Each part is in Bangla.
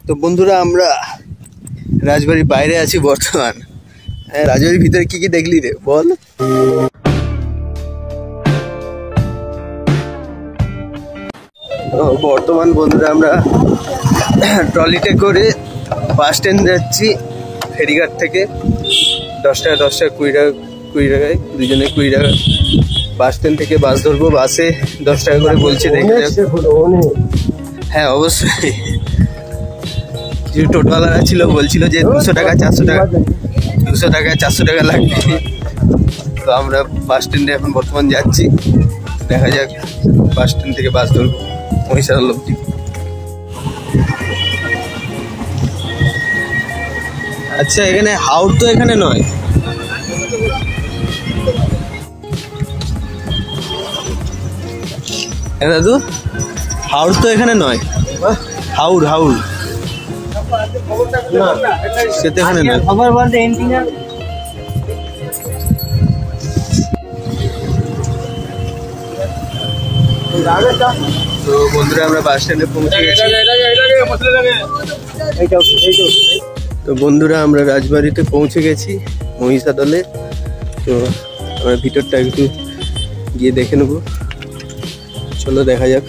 তো বন্ধুরা আমরা রাজবাড়ির বাইরে আছি বর্তমান। রাজবাড়ির ভিতরে কি কি দেখলি রে বল? বর্তমান বন্ধুরা আমরা ট্রলিতে করে বাস স্ট্যান্ড যাচ্ছি ফেরিঘাট থেকে। 10 টাকা 10 টাকা 20 টাকা 20 টাকায় দুজনে 20 টাকা। বাস স্ট্যান্ড থেকে বাস ধরবো, বাসে 10 টাকা করে বলছে। দেখে হ্যাঁ অবশ্যই, কিছু টোটোওয়ালারা ছিল বলছিল যে 200 টাকা 400 টাকা 200 টাকা 400 টাকা লাগবে। তো আমরা বাস স্ট্যান্ডে এখন বর্তমান যাচ্ছি, দেখা যাক বাস স্ট্যান্ড থেকে বাস ধরবো মহিষাদল অবধি। আচ্ছা এখানে হাওড় তো এখানে নয়, দাদু হাওড় তো এখানে নয়, হাওড় হাওড় সে তো এখানে নয়। তো বন্ধুরা আমরা বাস স্ট্যান্ডে পৌঁছে গেছি। তো বন্ধুরা আমরা রাজবাড়িতে পৌঁছে গেছি মহিষাদলে। তো আমরা ভিতরটা একটু গিয়ে দেখে নেব, চলো দেখা যাক।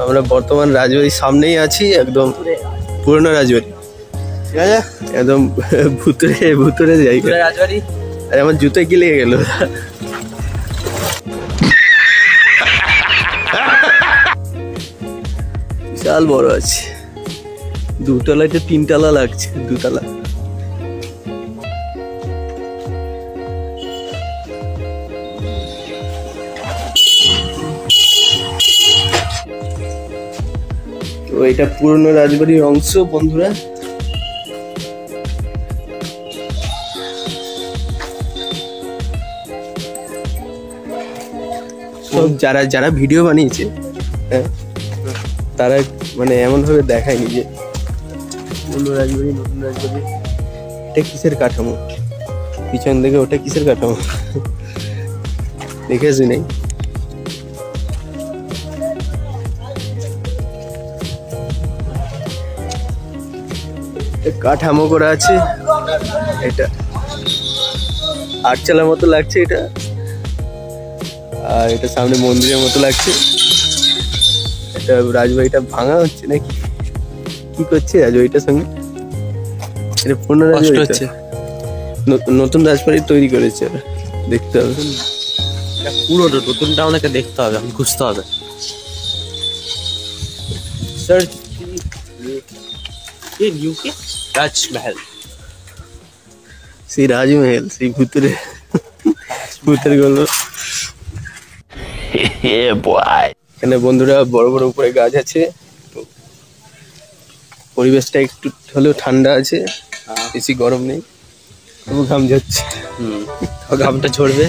আমরা বর্তমান রাজবাড়ির সামনেই আছি, একদম পুরনো রাজবাড়ি, ঠিক আছে একদম ভুতুরে ভুতুরে জায়গা রাজবাড়ি। আর আমার জুতো কি লেগে গেল। বিশাল বড় আছে, 2 তলায় 3 তলা লাগছে, 2 তলা। তো এটা পুরনো রাজবাড়ির অংশ বন্ধুরা। সব যারা যারা ভিডিও বানিয়েছে তারা মানে এমন ভাবে দেখায়নি যে পুরনো রাজবাড়ি নতুন রাজবাড়ি। এটা কিসের কাঠামো, পিছন থেকে ওটা কিসের কাঠামো দেখেছি নাই। কাঠামো করা আছে, এটা আটচালার মতো লাগছে এটা, আর এটা সামনে মন্দিরের মতো লাগছে। এটা রাজবাড়িটা ভাঙা হচ্ছে নাকি কি করছে রাজবাড়িটার সঙ্গে? এটা পুরনো রাজবাড়ি হচ্ছে, নতুন রাজবাড়ি তৈরি করেছে, দেখতে হবে। পুরো নতুনটা আমাকে দেখতে হবে, আমি খুঁজতে হবে। সার্চ ये न्यू के राजमहल, সেই রাজমহল, সেই ভূতের গল্প। এখানে বন্ধুরা বড় বড় উপরে গাছ আছে, পরিবেশটা একটু হলেও ঠান্ডা আছে, বেশি গরম নেই, তবু ঘাম যাচ্ছে। ঘামটা ঝরবে,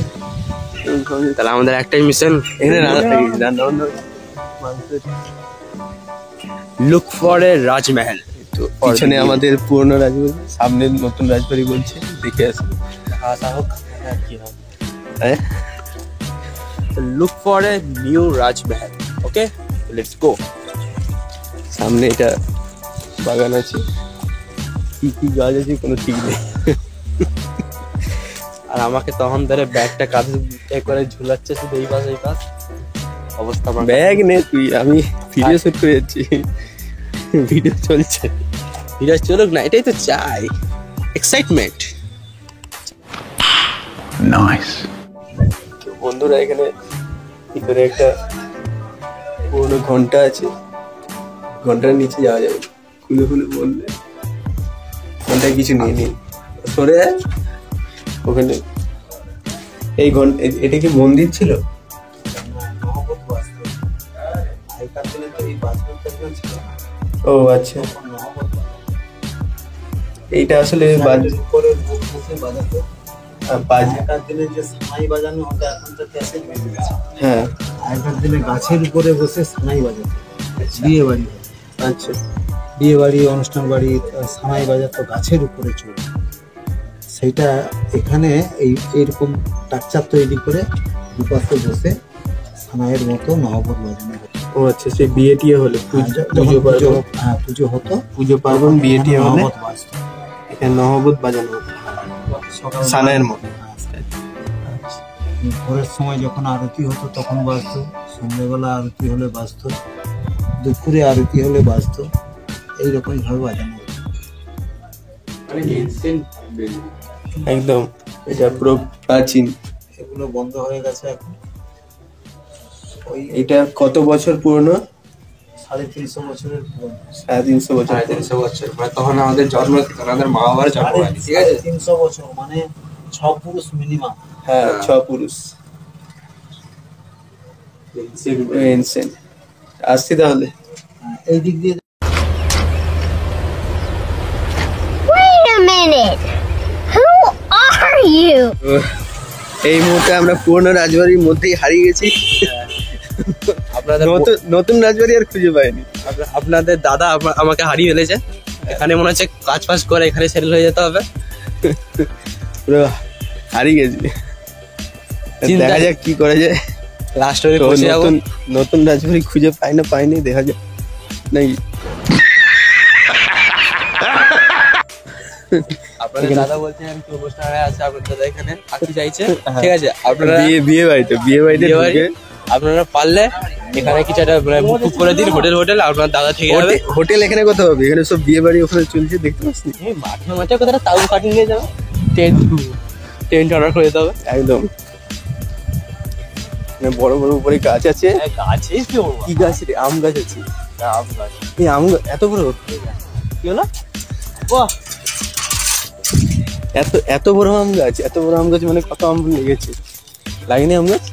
তাহলে আমাদের একটাই মিশন এখানে রান্না বান্না। লুক ফর এ রাজমহল। তো পিছনে আমাদের পুরনো রাজবাড়ি, সামনে নতুন রাজবাড়ি বলছে, দেখে আসি আসা হোক কি হবে। Look for a new Rajmahal, okay let's go. সামনে এটা বাগান আছে, কি কি গাছ আছে কোনো ঠিক নেই। আর আমাকে তখন ধরে ব্যাগটা কাঁধে করে ঝুলাচ্ছে শুধু এই পাশ অবস্থা। ব্যাগ নে তুই, আমি ভিডিও শুট করে যাচ্ছি, ভিডিও চলছে। ভিডিও চলুক না, এটাই তো চাই, এক্সাইটমেন্ট। নাইস। তো বন্ধুরা এখানে ভিতরে একটা পুরোনো ঘন্টা আছে, ঘন্টার নিচে যাওয়া যাবে, খুলে খুলে বললে ঘন্টায় কিছু নিয়ে নিই সরে যায় ওখানে। এই ঘন্টা, এটা কি মন্দির ছিল? ও আচ্ছা, এইটা আসলে হ্যাঁ আগেকার দিনে গাছের উপরে বসে সানাই বাজাতো, বিয়ে বাড়ি। আচ্ছা, বিয়ে বাড়ি, অনুষ্ঠান বাড়ি, সানাই বাজাতো গাছের উপরে চলে। সেইটা এখানে এইরকম স্ট্রাকচার তৈরি করে দুপাশে বসে সানাইয়ের মতো নহবত বাজানো হতো। ও আচ্ছা, সেই বিয়ে টিয়ে হলে পুজো হতো, পুজো পার্বণ বিয়ে টিয়ে হলে নহবত বাজতো। এখানে নহবত বাজানো হতো সকাল সানাইয়ের মতো। ভোরের সময় যখন আরতি হতো তখন বাজতো, সন্ধ্যেবেলা আরতি হলে বাজতো, দুপুরে আরতি হলে বাজতো, এইরকম ভাবে বাজানো হতো। একদম এটা পুরো প্রাচীন। এগুলো বন্ধ হয়ে গেছে এখন। ওই এটা কত বছর পুরনো? 350 বছরের পুরনো। 350 বছর। 350 বছর মানে তখন আমাদের জন্ম, আমাদের মা বাবার জন্ম হয়নি, ঠিক আছে? 350 বছর মানে 6 পুরুষ মিনিমাম। হ্যাঁ, 6 পুরুষ। এনসেন্ট। আসছি তাহলে। এই দিক দিয়ে Wait a minute! Who are you? এই মুহূর্তে আমরা পুরনো রাজবাড়ির মধ্যেই হারিয়ে গেছি। আপনাদের নতুন রাজবাড়ি আর খুঁজে পাইনি। আপনাদের দাদা আমাকে হারিয়ে ফেলেছে। এখানে মনে হচ্ছে কাজ ফাজ করে এখানে সেটেল হয়ে যেতে হবে। পুরো হারিয়ে গেছি। দেখা যাক কি করা যায়। লাস্ট অবধি পৌঁছে যাবো। নতুন রাজবাড়ি খুঁজে পাইনি, দেখা যাক নাকি। আপনাদের দাদা বলছেন আমি কি অনুষ্ঠানে আছে, আপনার দাদা এখানে আসতে চাইছে, ঠিক আছে? আপনারা বিয়ে বাড়িতে ঢুকে আপনারা পারলে এখানে কিছু একটা বুক করে দিন, হোটেল আপনার দাদা থেকে যাবে। হোটেল এখানে কোথাও হবে? এখানে সব বিয়ে বাড়ি ওখানে চলছে, দেখতে পাচ্ছি। এই মাঠে কোথাও তাউ কাটিং নিয়ে যাবে, টেন্ট অর্ডার করে দিতে হবে। একদম বড় বড় উপরে গাছ আছে। গাছে কি গাছ রে? আম গাছ আছে। আম গাছ, এই আম এত বড়, কি হলো? বাহ, এত বড় আম গাছ, মানে কত আম লেগেছে? লাগেনি আম গাছ?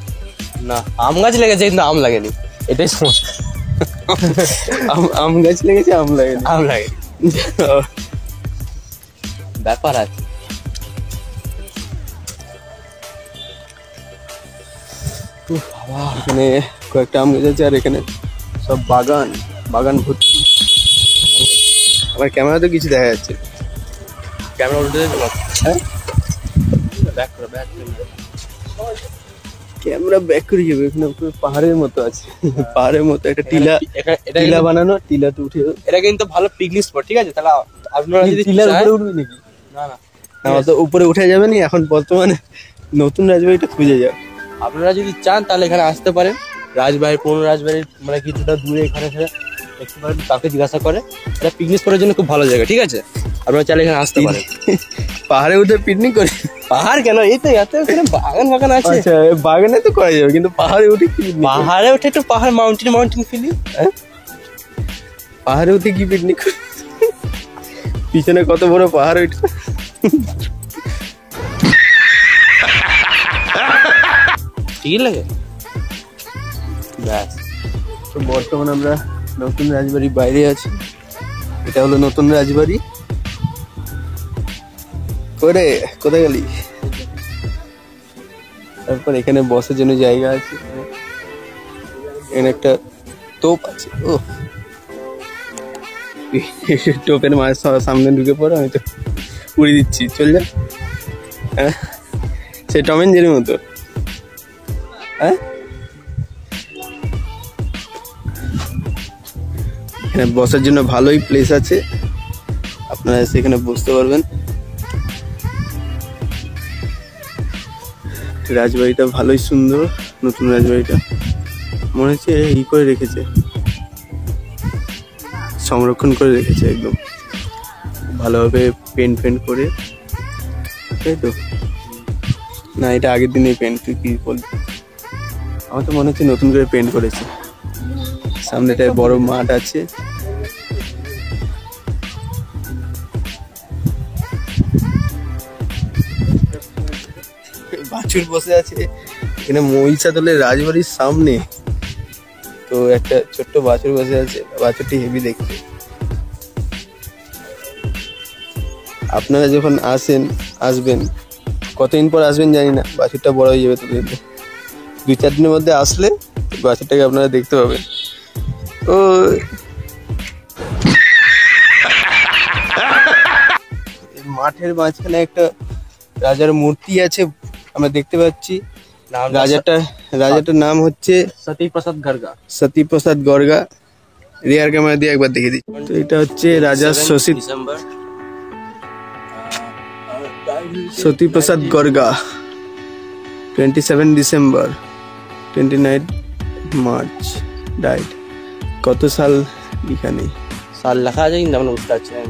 না আম গাছ লেগেছে কিন্তু আম লাগেনি, এটাই সমস্যা। আম গাছ লেগেছে, আম লাগেনি। আম লাগেনি, ব্যাপার আছে। এখানে কয়েকটা আম গাছ আছে আর এখানে সব বাগান ভর্তি। আমার ক্যামেরা তো কিছু দেখা যাচ্ছে। ক্যামেরা উল্টে দিতে পারো? হ্যাঁ, ব্যাক করো, ব্যাক করো। ক্যামেরা ব্যাক করে যাবে। এখানে পুরো পাহাড়ের মতো আছে, পাহাড়ের মতো একটা টিলা বানানো, টিলাতে উঠে। এটা কিন্তু ভালো পিকনিক স্পট, ঠিক আছে? তাহলে আপনারা যদি টিলার উপরে উঠবে নাকি? না আমার তো উপরে উঠে যাবে নি এখন, বর্তমানে নতুন রাজবাড়িটা খুঁজে যাও। আপনারা যদি চান তাহলে এখানে আসতে পারেন। পুরনো রাজবাড়ির মানে কিছুটা দূরে এখানে দেখতে পারেন, কাকে জিজ্ঞাসা করে। এটা পিকনিক করার জন্য খুব ভালো জায়গা, ঠিক আছে? আপনারা চাইলে এখানে আসতে পারেন। পাহাড়ে উঠে পিকনিক করে? পাহাড় কেন, এই তো এত এখানে বাগান আছে। আচ্ছা, বাগানে তো করা যাবে, কিন্তু পাহাড়ে উঠে কি? পাহাড়ে উঠে একটু মাউন্টেন ফিলিং। পাহাড়ে উঠে কি পিকনিক? পিছনে কত বড় পাহাড় ওইটা। ঠিক লাগে ব্যাস। তো বর্তমানে আমরা নতুন রাজবাড়ির বাইরে আছি। এটা হলো নতুন রাজবাড়ি। কোথায় গেলি? তারপর এখানে বসার জন্য জায়গা আছে, এখানে একটা তোপ আছে। ও, টোপের সামনে ঢুকে পড়ো, আমি তো উড়িয়ে দিচ্ছি, চল যা। হ্যাঁ, সে টম এন্ড জেরির মতো। হ্যাঁ, এখানে বসার জন্য ভালোই প্লেস আছে, আপনারা সেখানে বসতে পারবেন। রাজবাড়িটা ভালোই সুন্দর, নতুন রাজবাড়িটা মনে হচ্ছে ই করে রেখেছে, সংরক্ষণ করে রেখেছে একদম ভালোভাবে, পেন্ট করে, তাই তো? না, এটা আগের দিনে পেন্ট। তুই কি বলবি? আমার তো মনে হচ্ছে নতুন করে পেন্ট করেছে। সামনেটায় বড় মাঠ আছে। বাছুর বসে আছে এখানে মহিষাদলের রাজবাড়ির সামনে। তো একটা ছোট্ট বাছুর বসে আছে, বাছুরটি হেভি দেখতে। আপনারা যখন আসবেন, কতদিন পর আসবেন জানি না, বাছুরটা বড় হয়ে যাবে। তো 2-4 দিনের মধ্যে আসলে বাছুরটাকে আপনারা দেখতে পাবেন। ও, মাঠের মাঝখানে একটা রাজার মূর্তি আছে আমরা দেখতে পাচ্ছি। রাজাটার নাম হচ্ছে सती प्रसाद गर्गा। সতী প্রসাদ গর্গা। রিয়ার ক্যামেরা দিয়ে একবার দেখে দিই। তো এটা হচ্ছে রাজা दिसंबर সতী প্রসাদ গর্গা। 27 ডিসেম্বর 29 মার্চ ডাইড। কত সাল লিখা নেই। साल लिखा है কিন্তু আমরা বুঝতে পারছি না।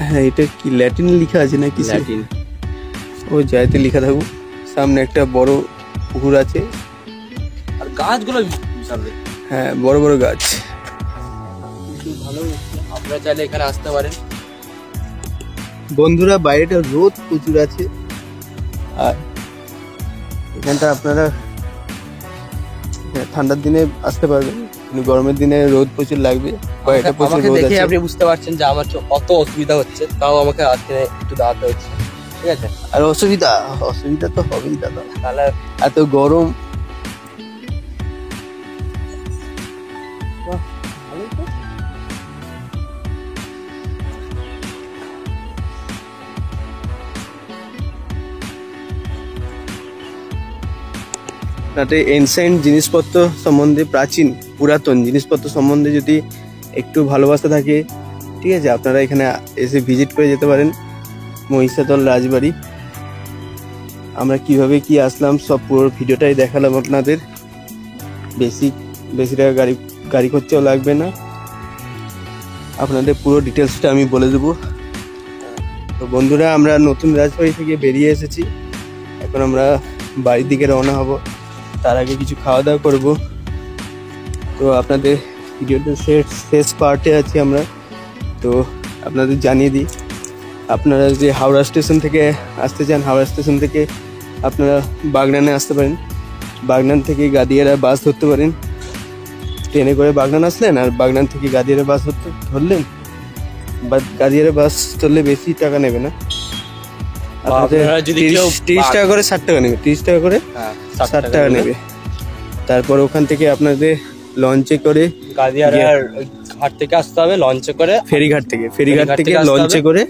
হ্যাঁ এটা কি ল্যাটিন লেখা আছে না কিছু? ল্যাটিন। ও যাইতে লেখা থাকুক। সামনে একটা বড় পুকুর আছে আর গাছগুলো বিশাল। হ্যাঁ বড় বড় গাছ। ভালো, আপনারা চাইলে এখানে আসতে পারেন। বন্ধুরা বাইরেটা রোদ প্রচুর আছে আর এখানটা আপনারা ঠান্ডার দিনে আসতে পারবেন, কিন্তু গরমের দিনে রোদ প্রচুর লাগবে। বাইরেটা প্রচুর আমাকে রোদ দেখে আছে। আপনি বুঝতে পারছেন যে আমার কত অসুবিধা হচ্ছে, তাও আমাকে আজকে একটু দাঁড়াতে হচ্ছে, ঠিক আছে? আর অসুবিধা তো হবেই দাদা, তাহলে এত গরম। তাতে এনসেন্ট জিনিসপত্র সম্বন্ধে, প্রাচীন পুরাতন জিনিসপত্র সম্বন্ধে যদি একটু ভালোবাসা থাকে, ঠিক আছে, আপনারা এখানে এসে ভিজিট করে যেতে পারেন। মহিষাদল রাজবাড়ি। আমরা কিভাবে কি আসলাম সব পুরো ভিডিওটাই দেখালাম আপনাদের। বেশি টাকা গাড়ি খরচাও লাগবে না, আপনাদের পুরো ডিটেলসটা আমি বলে দেবো। তো বন্ধুরা আমরা নতুন রাজবাড়ি থেকে বেরিয়ে এসেছি, এখন আমরা বাড়ির দিকে রওনা হব। তার আগে কিছু খাওয়া দাওয়া করবো। তো আপনাদের ভিডিওটা শেষ পার্টে আছি আমরা। তো আপনাদের জানিয়ে দিই, আপনারা যে হাওড়া স্টেশন থেকে আসতে চান, হাওড়া স্টেশন থেকে আপনারা বাগনানে আসতে পারেন। বাগনান থেকে গাদিয়ারা বাস ধরতে পারেন। ট্রেনে করে বাগনান আসলেন আর বাগনান থেকে গাদিয়ারা বাস ধরলেন। বা গাদিয়ারা বাস ধরলে বেশি টাকা নেবে না, আপনারা যদি 30 টাকা করে 60 টাকা নেবে, 30 টাকা করে 60 টাকা নেবে। তারপর ওখান থেকে আপনাদের লঞ্চে করে গাদিয়ার ঘাট থেকে আসতে হবে, লঞ্চে করে ফেরিঘাট থেকে লঞ্চে করে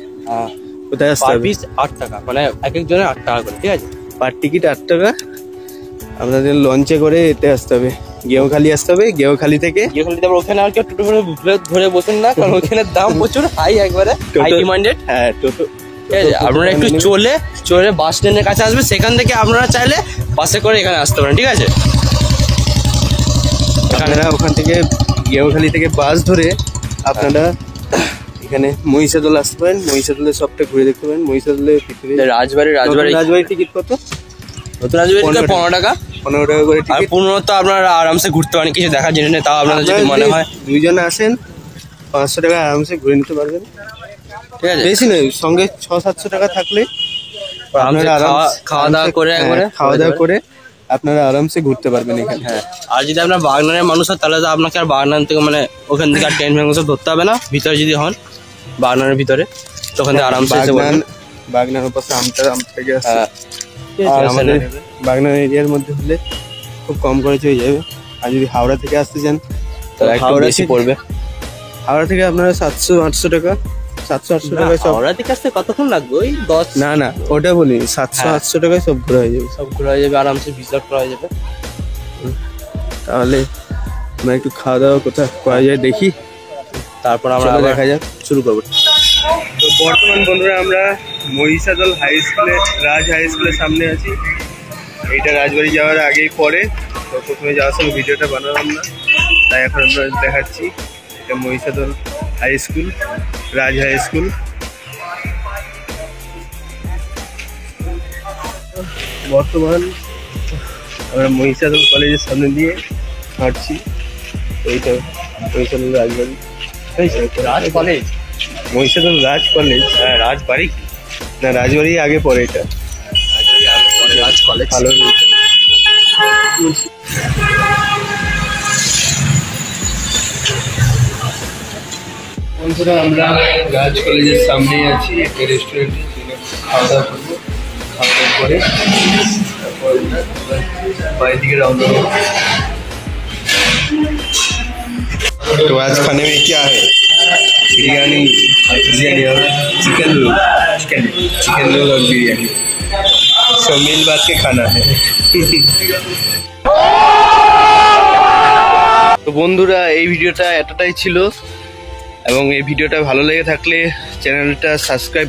কোথায় আসতে হবে? 8 টাকা, মানে এক একজনের 8 টাকা করে, ঠিক আছে? পার টিকিট 8 টাকা। আপনাদের লঞ্চে করে এতে আসতে হবে, গেওখালি আসতে হবে। গেওখালি থেকে ওখানে আর কেউ টোটো ধরে বসুন না, কারণ ওখানে দাম প্রচুর হাই, একবারে হাই ডিমান্ডেড। হ্যাঁ টোটো, ঠিক আছে? আপনারা একটু চলে বাস স্ট্যান্ডের কাছে আসবে, সেখান থেকে আপনারা চাইলে বাসে করে এখানে আসতে পারেন, ঠিক আছে? আপনারা ওখান থেকে গেওখালি থেকে বাস ধরে আপনারা এখানে মহিষাদল আসতে পারেন। মহিষাদলের সবটা ঘুরে দেখতে পারেন। মহিষাদলের ভিতরে রাজবাড়ির টিকিট কত? নতুন রাজবাড়ি 15 টাকা, 15 টাকা করে আর টিকিট। 15 তো আপনারা আরামসে ঘুরতে পারেন, কিছু দেখার জিনিস নেই। তাও আপনাদের যদি মনে হয় দুইজনে আসেন 500 টাকা আরামসে ঘুরে নিতে পারবেন, ঠিক আছে? বেশি নয়, সঙ্গে 600-700 টাকা থাকলে আপনারা খাওয়া দাওয়া করে একবারে আপনারা আরামসে ঘুরতে পারবেন এখানে। হ্যাঁ, আর যদি আপনার বাগনানের মানুষ হয় তাহলে তো আপনাকে আর বাগনান থেকে, মানে ওখান থেকে আর ট্রেন ফ্রেন ধরতে হবে না। ভিতরে যদি হন বাগনানের ভিতরে, তখন থেকে আরামসে এসে বলবেন। বাগনানের পাশে আম থেকে আসছে। আর আমাদের বাগনান এরিয়ার মধ্যে হলে খুব কম খরচ হয়ে যাবে। আর যদি হাওড়া থেকে আসতে চান তাহলে একটু বেশি পড়বে। হাওড়া থেকে আপনারা 700-800 টাকা, 700-800 টাকায় সব। হাওড়া থেকে আসতে কতক্ষণ লাগবে? ওই 10। না ওটা বলি 700-800 টাকায় সব ঘোরা হয়ে যাবে। সব ঘোরা হয়ে যাবে, আরামসে ভিজিট করা হয়ে যাবে। তাহলে আমরা একটু খাওয়া দাওয়া কোথায় করা যায় দেখি, তারপর আমরা দেখা যাক, শুরু করবো। তো বর্তমান বন্ধুরা আমরা মহিষাদল হাই স্কুলে, রাজ হাই স্কুলের সামনে আছি। এইটা রাজবাড়ি যাওয়ার আগেই পরে, তো প্রথমে যাওয়ার সময় ভিডিওটা বানালাম না, তাই এখন আমরা দেখাচ্ছি। এটা মহিষাদল হাই স্কুল, রাজ হাই স্কুল। বর্তমান আমরা মহিষাদল কলেজের সামনে দিয়ে হাঁটছি। এইটা মহিষাদল রাজবাড়ি, রাজ কলেজ, মহিষাদল রাজ কলেজ। হ্যাঁ, রাজবাড়ি না, রাজবাড়ি আগে পরে এটা রাজ কলেজ। ভালো। বন্ধুরা আমরা রাজ কলেজের সামনেই আছি, একটা রেস্টুরেন্টে খাওয়া দাওয়া করবো। খাওয়া দাওয়া করে তারপর बाहर दिखे रौंदा। तो आज खाने में क्या है? बिरयानी, बिरयानी और चिकन रोल और बिरयानी सब मिल बांट के खाना है। তো বন্ধুরা এই ভিডিওটা এতটাই ছিল, এবং এই ভিডিওটা ভালো লেগে থাকলে চ্যানেলটা সাবস্ক্রাইব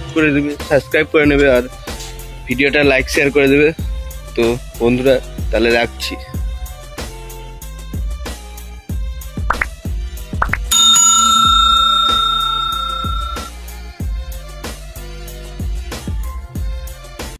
করে নেবে আর ভিডিওটা লাইক শেয়ার করে দেবে। তো বন্ধুরা তাহলে রাখছি।